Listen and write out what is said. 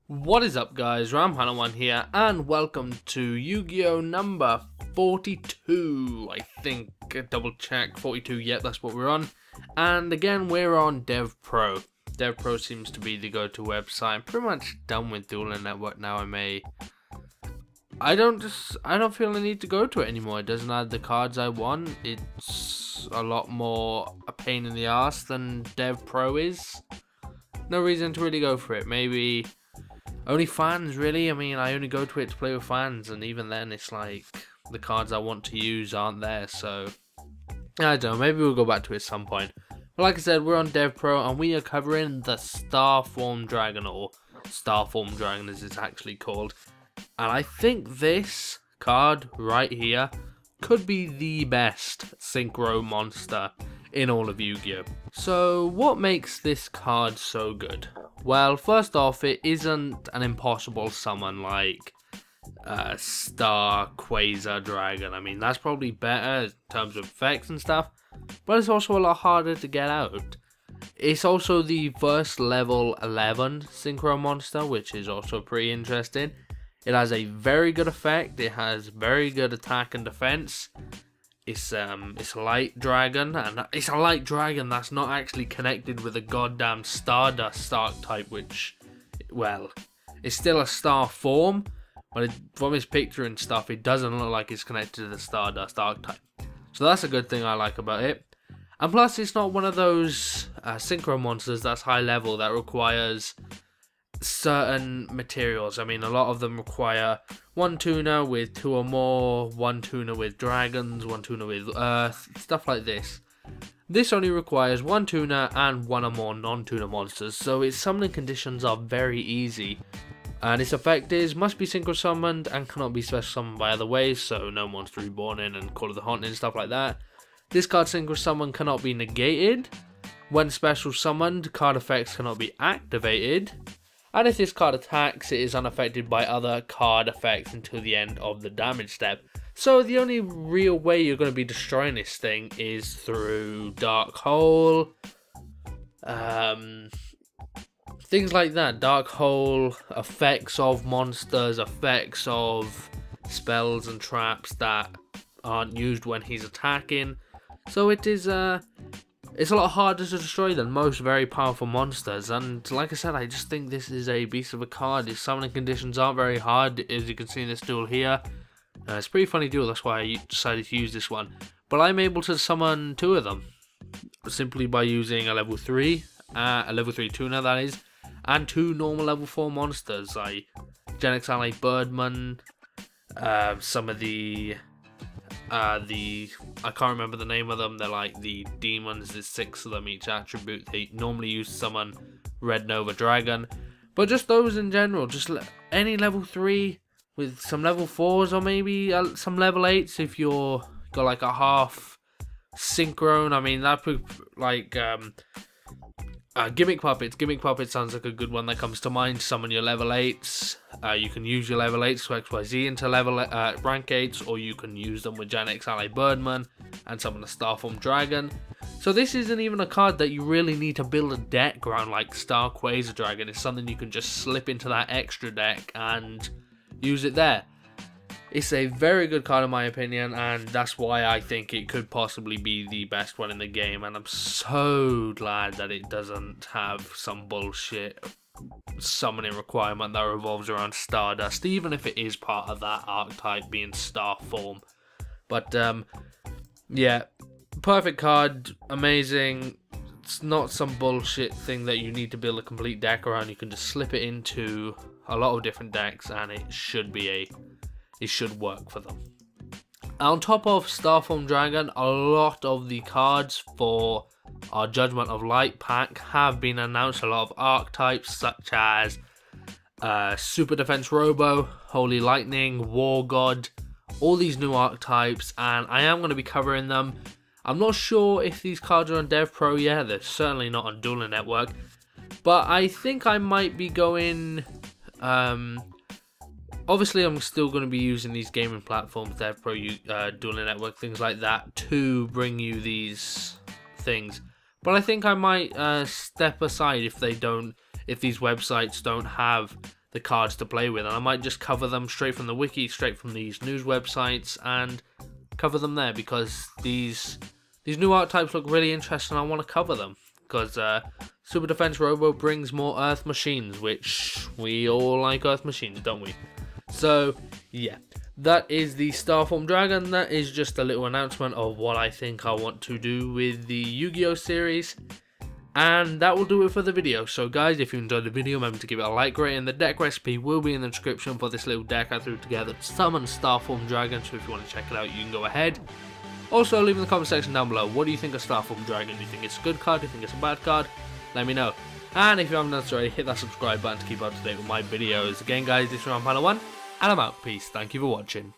What is up, guys? Ramhana1 here, and welcome to Yu-Gi-Oh! Number 42. I think, double check, 42, yep, that's what we're on. And again, we're on DevPRO. DevPRO seems to be the go-to website. I'm pretty much done with Dueling Network now. I don't feel the need to go to it anymore. It doesn't add the cards I want. It's a lot more a pain in the ass than DevPRO is. No reason to really go for it. Maybe only fans, really. I mean, I only go to it to play with fans, and even then it's like the cards I want to use aren't there, so I don't know, maybe we'll go back to it at some point. But like I said, we're on DevPRO and we are covering the Starform Dragon, or Starform Dragon as it's actually called. And I think this card right here could be the best Synchro monster in all of Yu-Gi-Oh! So what makes this card so good? Well, first off, it isn't an impossible summon like Star Quasar Dragon. I mean, that's probably better in terms of effects and stuff, but it's also a lot harder to get out. It's also the first level 11 Synchro monster, which is also pretty interesting. It has a very good effect, it has very good attack and defense. It's a light dragon, and it's a light dragon that's not actually connected with a goddamn Stardust archetype, which, well, it's still a star form, but from its picture and stuff, it doesn't look like it's connected to the Stardust archetype. So that's a good thing I like about it. And plus, it's not one of those synchro monsters that's high level that requires certain materials. I mean, a lot of them require one tuner with two or more, one tuner with dragons, one tuner with earth, stuff like this. This only requires one tuner and one or more non-tuner monsters, so its summoning conditions are very easy. And its effect is, must be synchro summoned and cannot be special summoned by other ways, so no monster reborn in and Call of the Haunted and stuff like that. This card synchro summon cannot be negated. When special summoned, card effects cannot be activated. And if this card attacks, it is unaffected by other card effects until the end of the damage step. So the only real way you're going to be destroying this thing is through Dark Hole, things like that. Dark Hole, effects of monsters, effects of spells and traps that aren't used when he's attacking. So it is it's a lot harder to destroy than most very powerful monsters, and like I said, I just think this is a beast of a card. Its summoning conditions aren't very hard, as you can see in this duel here. It's a pretty funny duel, that's why I decided to use this one. But I'm able to summon two of them, simply by using a level 3 tuner that is, and two normal level 4 monsters, like Genex and like Birdman, some of the I can't remember the name of them. They're like the demons. There's 6 of them each attribute. They normally use to summon Red Nova Dragon, but just those in general. Just any level 3 with some level 4s, or maybe some level 8s if you're got like a half synchron. I mean, that would like Gimmick Puppets. Gimmick Puppets sounds like a good one that comes to mind. Summon your level 8s. You can use your level 8s to XYZ into level rank 8s, or you can use them with Genex ally Birdman and summon a Starform Dragon. So this isn't even a card that you really need to build a deck around like Star Quasar Dragon. It's something you can just slip into that extra deck and use it there. It's a very good card in my opinion, and that's why I think it could possibly be the best one in the game, and I'm so glad that it doesn't have some bullshit summoning requirement that revolves around Stardust, even if it is part of that archetype being Star form. But yeah, perfect card, amazing. It's not some bullshit thing that you need to build a complete deck around. You can just slip it into a lot of different decks and it should work for them. On top of Starform Dragon, a lot of the cards for our Judgment of Light pack have been announced. A lot of archetypes such as Super Defense Robo, Holy Lightning, War God, all these new archetypes, and I am going to be covering them. I'm not sure if these cards are on DevPRO yet. They're certainly not on Dueling Network, but I think I might be going obviously, I'm still going to be using these gaming platforms, DevPRO, Dueling Network, things like that, to bring you these things. But I think I might step aside if these websites don't have the cards to play with, and I might just cover them straight from the wiki, straight from these news websites, and cover them there, because these new archetypes look really interesting. I want to cover them because Super Defense Robo brings more Earth machines, which we all like Earth machines, don't we? So yeah, that is the Starform Dragon. That is just a little announcement of what I think I want to do with the Yu-Gi-Oh series. And that will do it for the video. So guys, if you enjoyed the video, remember to give it a like rating. The deck recipe will be in the description for this little deck I threw together to summon Starform Dragon, so if you want to check it out, you can go ahead. Also, leave in the comment section down below, what do you think of Starform Dragon? Do you think it's a good card? Do you think it's a bad card? Let me know. And if you haven't done so already, hit that subscribe button to keep up to date with my videos. Again guys, this is Panel 1, and I'm out. Peace. Thank you for watching.